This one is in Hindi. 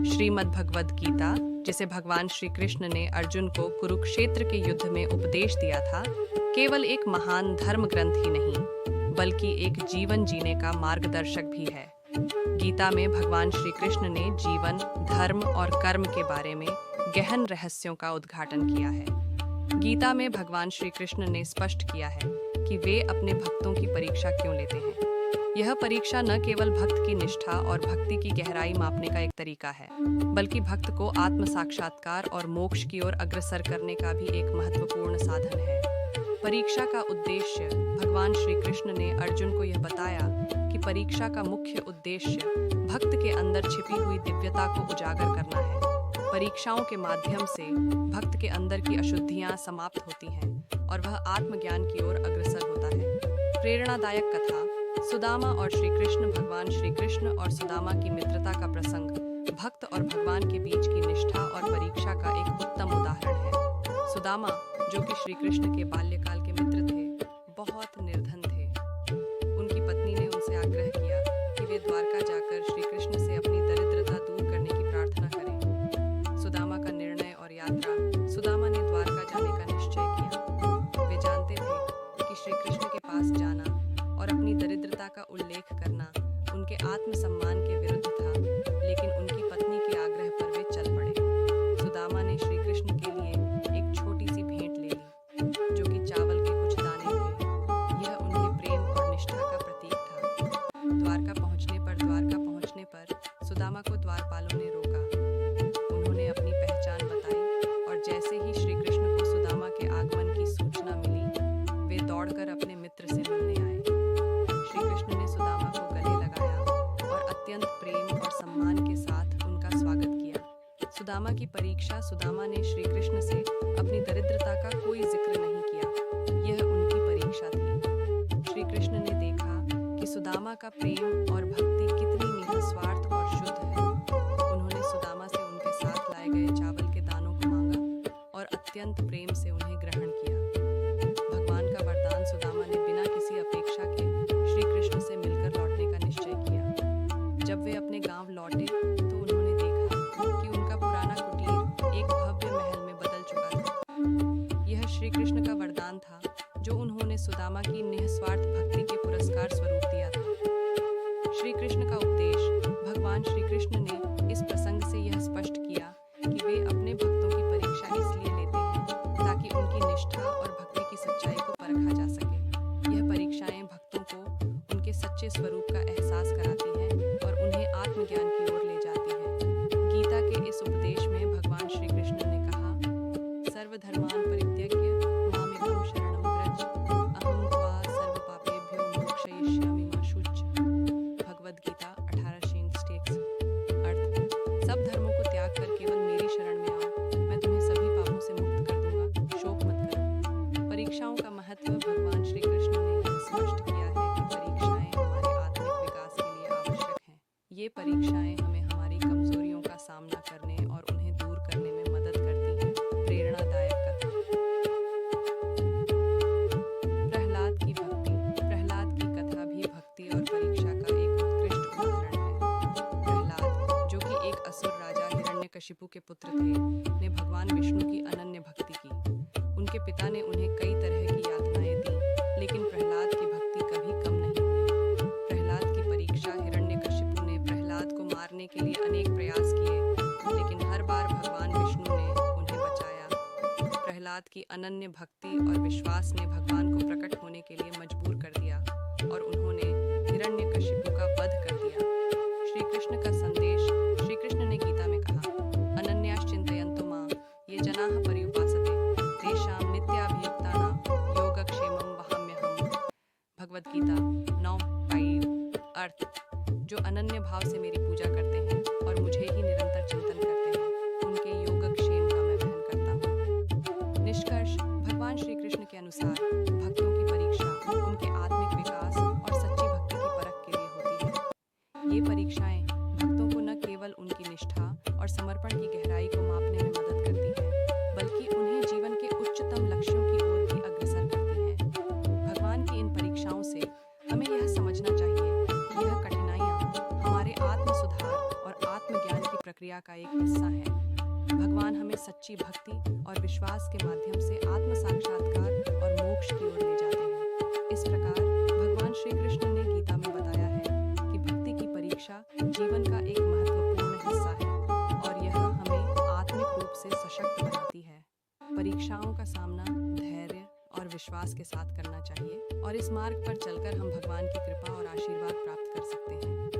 श्रीमद् भगवद गीता, जिसे भगवान श्री कृष्ण ने अर्जुन को कुरुक्षेत्र के युद्ध में उपदेश दिया था, केवल एक महान धर्म ग्रंथ ही नहीं, बल्कि एक जीवन जीने का मार्गदर्शक भी है। गीता में भगवान श्री कृष्ण ने जीवन, धर्म और कर्म के बारे में गहन रहस्यों का उद्घाटन किया है। गीता में भगवान श्री कृष्ण ने स्पष्ट किया है कि वे अपने भक्तों की परीक्षा क्यों लेते हैं। यह परीक्षा न केवल भक्त की निष्ठा और भक्ति की गहराई मापने का एक तरीका है, बल्कि भक्त को आत्म साक्षात्कार और मोक्ष की ओर अग्रसर करने का भी एक महत्वपूर्ण साधन है। परीक्षा का उद्देश्य, भगवान श्री कृष्ण ने अर्जुन को यह बताया कि परीक्षा का मुख्य उद्देश्य भक्त के अंदर छिपी हुई दिव्यता को उजागर करना है। परीक्षाओं के माध्यम से भक्त के अंदर की अशुद्धियां समाप्त होती हैं और वह आत्मज्ञान की ओर अग्रसर होता है। प्रेरणादायक कथा सुदामा और श्री कृष्ण। भगवान श्री कृष्ण और सुदामा की मित्रता का प्रसंग भक्त और भगवान के बीच की निष्ठा और परीक्षा का एक उत्तम उदाहरण है। सुदामा, जो कि श्री कृष्ण के बाल्यकाल के मित्र थे, बहुत निर्धन थे। उनकी पत्नी ने उनसे आग्रह किया कि वे द्वारका जाकर श्री कृष्ण से अपनी दरिद्रता दूर करने की प्रार्थना करें। सुदामा का निर्णय और यात्रा। सुदामा ने द्वारका जाने का निश्चय किया। वे जानते थे कि श्री कृष्ण के पास जाना और अपनी दरिद्रता का उल्लेख करना उनके आत्मसम्मान के विरुद्ध था, लेकिन उनकी पत्नी के आग्रह पर वे चल पड़े। सुदामा ने श्री कृष्ण के लिए एक छोटी सी भेंट ले ली, जो कि चावल के कुछ दाने थे। यह उनके प्रेम और निष्ठा का प्रतीक था। द्वारका पहुंचने पर सुदामा को द्वारपालों ने रोका। उन्होंने अपनी पहचान बताई और जैसे ही श्री कृष्ण को सुदामा के आगमन की सूचना मिली, वे दौड़कर अपने मित्र से मिलने आए। श्री कृष्ण ने सुदामा को गले लगाया और अत्यंत प्रेम और सम्मान के साथ उनका स्वागत किया। सुदामा की परीक्षा। सुदामा ने श्री कृष्ण से अपनी दरिद्रता का कोई जिक्र नहीं किया। यह उनकी परीक्षा थी। श्री कृष्ण ने देखा कि सुदामा का प्रेम और भक्ति कितनी निस्वार्थ और शुद्ध है। उन्होंने सुदामा से उनके साथ लाए गए चावल के दानों को मांगा और अत्यंत प्रेम से उन्हें ग्रहण किया। भगवान का वरदान। सुदामा ने बिना किसी अपेक्षा के श्री कृष्ण से मिलकर लौटने का निश्चय किया। जब वे अपने गांव लौटे तो उन्होंने देखा कि उनका पुराना कुटीर एक भव्य महल में बदल चुका था। यह श्री कृष्ण का वरदान था, जो उन्होंने सुदामा की निस्वार्थ भक्ति के पुरस्कार स्वरूप दिया था। श्री कृष्ण का उपदेश। भगवान श्री कृष्ण ने इस प्रसंग से यह स्पष्ट किया कि वे अपने भक्तों की परीक्षा इसलिए लेते हैं ताकि उनकी निष्ठा और भक्ति की सच्चाई को परखा जा सके। यह परीक्षाएं भक्तों को उनके सच्चे स्वरूप का एहसास कराती हैं और उन्हें आत्मज्ञान की ओर ले जाती हैं। गीता के इस उपदेश में भगवान श्री कृष्ण ने कहा, सर्वधर्मान् परित्यज्य मामेकं शरणं व्रज, अहं त्वा सर्वपापेभ्यो मोक्षयिष्यामि मा शुच्य। भगवद गीता 18:6। अर्थ: सब धर्मों को त्याग कर केवल मेरी शरण में आओ, मैं तुम्हें सभी पापों से मुक्त कर दूंगा, शोक मत करो। परीक्षाओं का महत्व। भगवान श्री कृष्ण ने यह स्पष्ट किया है कि परीक्षाएं हमारे आत्मिक विकास के लिए आवश्यक हैं। ये परीक्षाएं हमें हमारी कमजोरियों का सामना करने और उन्हें दूर करने में मदद करती हैं। प्रेरणादायक कथा प्रहलाद की भक्ति। प्रहलाद की कथा भी भक्ति और परीक्षा का एक उत्कृष्ट उदाहरण है। प्रहलाद, जो कि एक असुर राजा हिरण्यकशिपु के पुत्र थे, ने भगवान विष्णु की अनन्य भक्ति की। उनके पिता ने उन्हें कई तरह की यातनाएं दी, लेकिन प्रहलाद की भक्ति कभी कम नहीं हुई। प्रहलाद की परीक्षा। हिरण्यकशिपु ने प्रहलाद को मारने के लिए अनेक प्रयास किए, लेकिन हर बार भगवान विष्णु ने उन्हें बचाया। प्रहलाद की अनन्य भक्ति और विश्वास ने भगवान को प्रकट होने के लिए मजबूर कर दिया और उन्होंने हिरण्यकशिपु का वध कर दिया। श्री कृष्ण का संदेश। श्री कृष्ण ने गीता में कहा, अनन्याश्चिन्तयन्तो मां ये जनाः पर्युपासते तेषां नित्याभियुक्तानां योगक्षेमं वहाम्यहम्। भगवद गीता 9:5। अर्थ: जो अनन्य भाव से मेरी पूजा करते हैं और मुझे ही निरंतर चिंतन करते हैं, उनके योगक्षेम का मैं वहन करता हूँ। निष्कर्ष। भगवान श्री कृष्ण के अनुसार भक्तों की परीक्षा उनके आत्मिक विकास और सच्ची भक्ति की परख के लिए होती है। ये परीक्षाएं भक्तों को न केवल उनकी निष्ठा और समर्पण की गहराई को मापने में मदद करती हैं, बल्कि उन्हें जीवन के उच्चतम लक्ष्यों की ओर भी अग्रसर करती हैं। भगवान की इन परीक्षाओं से हमें यह समझना चाहिए कि यह कठिनाइयाँ हमारे आत्म सुधार और आत्मज्ञान की प्रक्रिया प्रक्रिया का एक हिस्सा हैं। भगवान हमें सच्ची भक्ति और विश्वास के माध्यम से आत्म साक्षात्कार और मोक्ष की ओर ले जाते हैं। इस प्रकार भगवान श्री कृष्ण ने गीता में बताया है कि भक्ति की परीक्षा जीवन का एक महत्वपूर्ण हिस्सा है और यह हमें आत्मिक रूप से सशक्त बनाती है। परीक्षाओं का सामना धैर्य और विश्वास के साथ करना चाहिए और इस मार्ग पर चलकर हम भगवान की कृपा और आशीर्वाद प्राप्त कर सकते हैं।